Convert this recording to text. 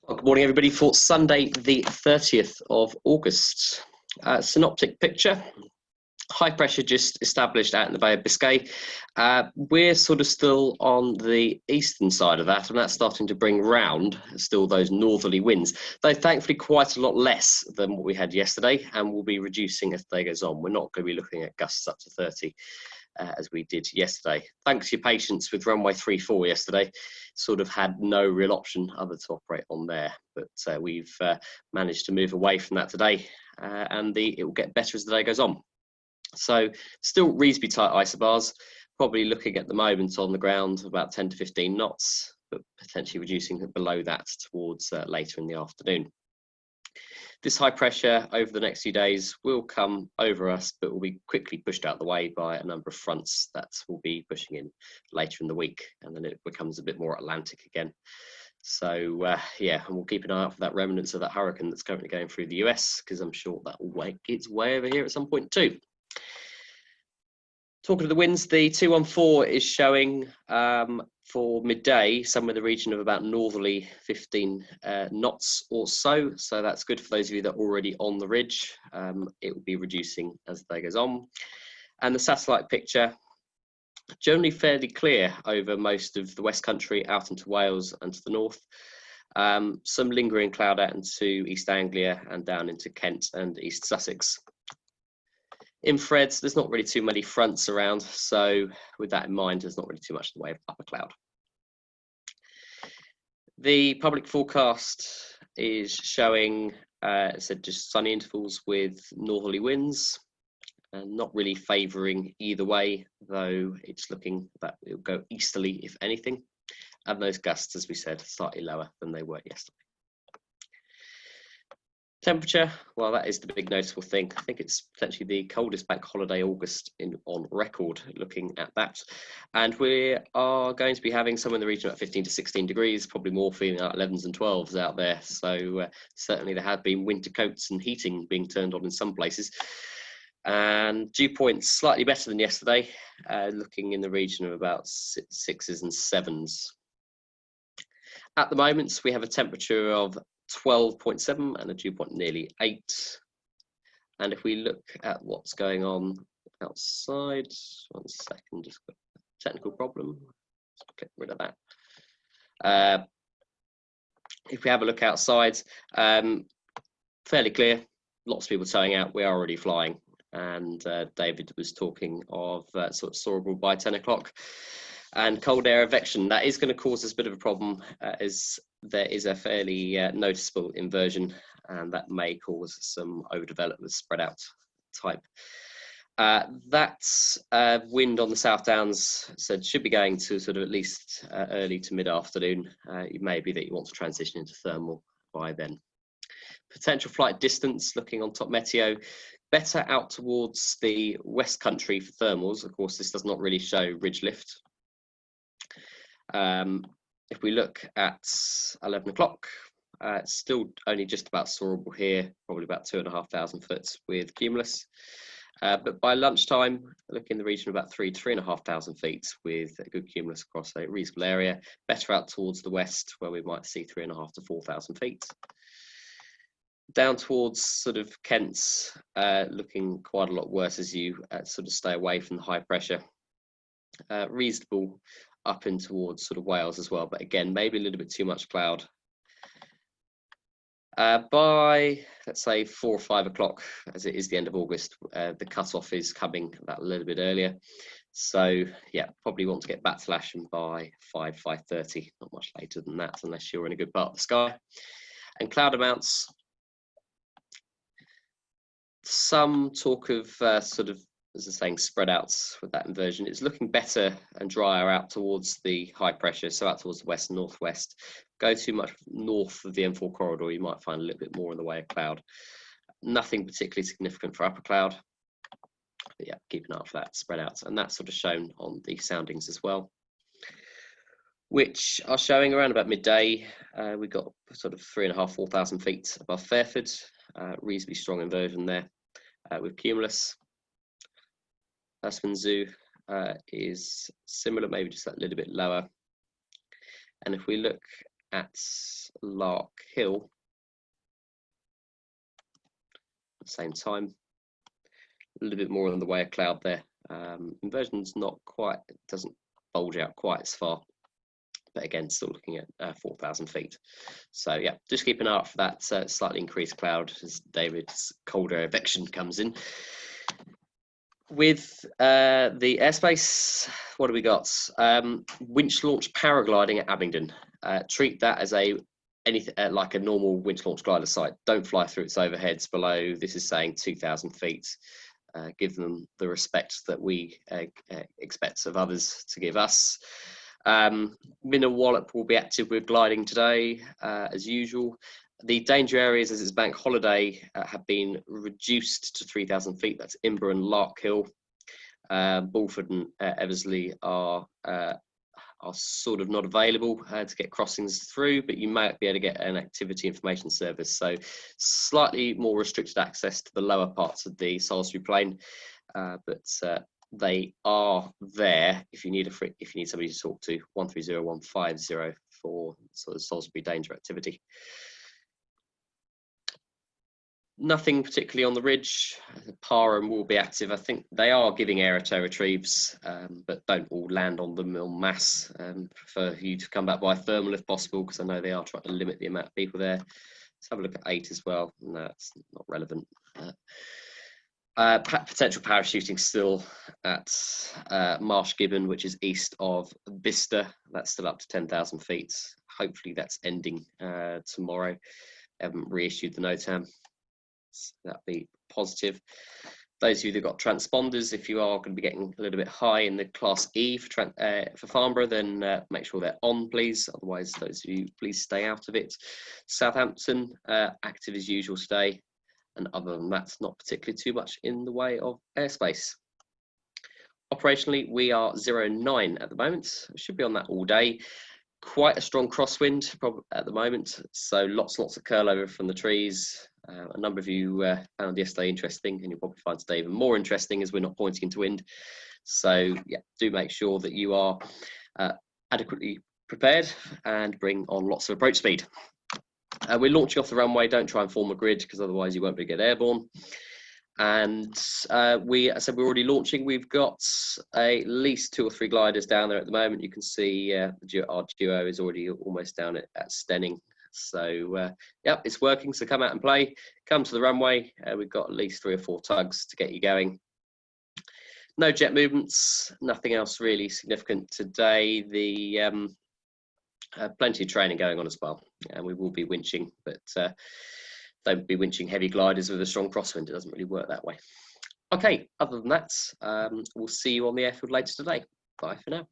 Well, good morning, everybody, for Sunday, the 30th of August. Synoptic picture. High pressure just established out in the Bay of Biscay. We're sort of still on the eastern side of that, and that's starting to bring round still those northerly winds, though thankfully quite a lot less than what we had yesterday, and will be reducing as the day goes on. We're not going to be looking at gusts up to 30 as we did yesterday. Thanks to your patience with runway 34 yesterday, sort of had no real option other to operate on there, but we've managed to move away from that today, and it will get better as the day goes on. So still reasonably tight isobars, probably looking at the moment on the ground about 10 to 15 knots, but potentially reducing below that towards later in the afternoon. This high pressure over the next few days will come over us, but will be quickly pushed out the way by a number of fronts that will be pushing in later in the week, and then it becomes a bit more Atlantic again. So yeah, and we'll keep an eye out for that remnants of that hurricane that's currently going through the US, because I'm sure that will make its way over here at some point too. Talking of the winds, the 214 is showing for midday somewhere in the region of about northerly 15 knots or so. So that's good for those of you that are already on the ridge. It will be reducing as the day goes on. And the satellite picture, generally fairly clear over most of the West Country out into Wales and to the north. Some lingering cloud out into East Anglia and down into Kent and East Sussex. Infrareds, there's not really too many fronts around, so with that in mind, there's not really too much in the way of upper cloud. The public forecast is showing, just sunny intervals with northerly winds, and not really favouring either way, though it's looking that it'll go easterly if anything, and those gusts, as we said, slightly lower than they were yesterday. Temperature, well, that is the big noticeable thing. I think it's potentially the coldest bank holiday August on record, looking at that. And we are going to be having somewhere in the region of 15 to 16 degrees, probably more feeling like 11s and 12s out there. So certainly there have been winter coats and heating being turned on in some places. And dew points slightly better than yesterday, looking in the region of about 6s and 7s. At the moment, we have a temperature of 12.7 and a dew point nearly 8. And if we look at what's going on outside, 1 second, just got a technical problem. Let's get rid of that. If we have a look outside, fairly clear, lots of people towing out. We are already flying, and David was talking of sort of soarable by 10 o'clock. And cold air evection, that is going to cause us a bit of a problem, as there is a fairly noticeable inversion, and that may cause some overdevelopment, spread out type. That wind on the South Downs said should be going to sort of at least early to mid-afternoon. It may be that you want to transition into thermal by then. Potential flight distance, looking on top Meteo, better out towards the West Country for thermals. Of course, this does not really show ridge lift. If we look at 11 o'clock, it's still only just about soarable here, probably about 2,500 foot with cumulus. But by lunchtime, look in the region of about 3,000 to 3,500 feet with a good cumulus across a reasonable area. Better out towards the west, where we might see 3,500 to 4,000 feet. Down towards sort of Kent's, looking quite a lot worse as you sort of stay away from the high pressure. Reasonable up in towards sort of Wales as well, but again, maybe a little bit too much cloud. By, let's say, 4 or 5 o'clock, as it is the end of August, the cut-off is coming that a little bit earlier. So, yeah, probably want to get back to Lasham by 5:30, not much later than that, unless you're in a good part of the sky. And cloud amounts, some talk of sort of, as I'm saying, spread outs with that inversion. It's looking better and drier out towards the high pressure, so out towards the west and northwest. Go too much north of the M4 corridor, you might find a little bit more in the way of cloud. Nothing particularly significant for upper cloud. But yeah, keep an eye out for that spread out, and that's sort of shown on the soundings as well, which are showing around about midday. We've got sort of 3,500 to 4,000 feet above Fairford. Reasonably strong inversion there with cumulus. Hurstman Zoo is similar, maybe just a little bit lower. And if we look at Lark Hill at the same time. A little bit more in the way of cloud there. Inversion's not quite, it doesn't bulge out quite as far, but again, still looking at 4,000 feet. So yeah, just keep an eye out for that slightly increased cloud as David's colder eviction comes in. With the airspace, what do we got? Winch launch paragliding at Abingdon. Treat that as anything like a normal winch launch glider site. Don't fly through its overheads below. This is saying 2,000 feet. Give them the respect that we expect of others to give us. Minna Wallop will be active with gliding today, as usual. The danger areas, as it's bank holiday, have been reduced to 3,000 feet. That's Imber and Lark Hill. Bulford and Eversley are sort of not available to get crossings through, but you might be able to get an activity information service. So slightly more restricted access to the lower parts of the Salisbury Plain, but they are there if you need somebody to talk to. 130150 for sort of Salisbury danger activity. Nothing particularly on the ridge. Parham will be active. I think they are giving air to retrieves, but don't all land on them en masse. Prefer you to come back by thermal if possible, because I know they are trying to limit the amount of people there. Let's have a look at 8 as well. No, it's not relevant. Potential parachuting still at Marsh Gibbon, which is east of Bicester. That's still up to 10,000 feet. Hopefully that's ending tomorrow. Haven't reissued the NOTAM. That'd be positive. Those of you that got transponders, if you are going to be getting a little bit high in the Class E for Farnborough, then make sure they're on, please. Otherwise, those of you, please stay out of it. Southampton, active as usual today. And other than that, not particularly too much in the way of airspace. Operationally, we are 09 at the moment. We should be on that all day. Quite a strong crosswind at the moment, so lots of curl over from the trees. A number of you found yesterday interesting, and you'll probably find today even more interesting as we're not pointing into wind. So yeah, do make sure that you are adequately prepared and bring on lots of approach speed. We're launching off the runway. Don't try and form a grid, because otherwise you won't be able to get airborne. And as I said, we're already launching. We've got at least 2 or 3 gliders down there at the moment. You can see our duo is already almost down at Stenning. So yeah, it's working. So come out and play. Come to the runway. We've got at least 3 or 4 tugs to get you going. No jet movements. Nothing else really significant today. The plenty of training going on as well, and we will be winching, but don't be winching heavy gliders with a strong crosswind. It doesn't really work that way. Okay, other than that, we'll see you on the airfield later today. Bye for now.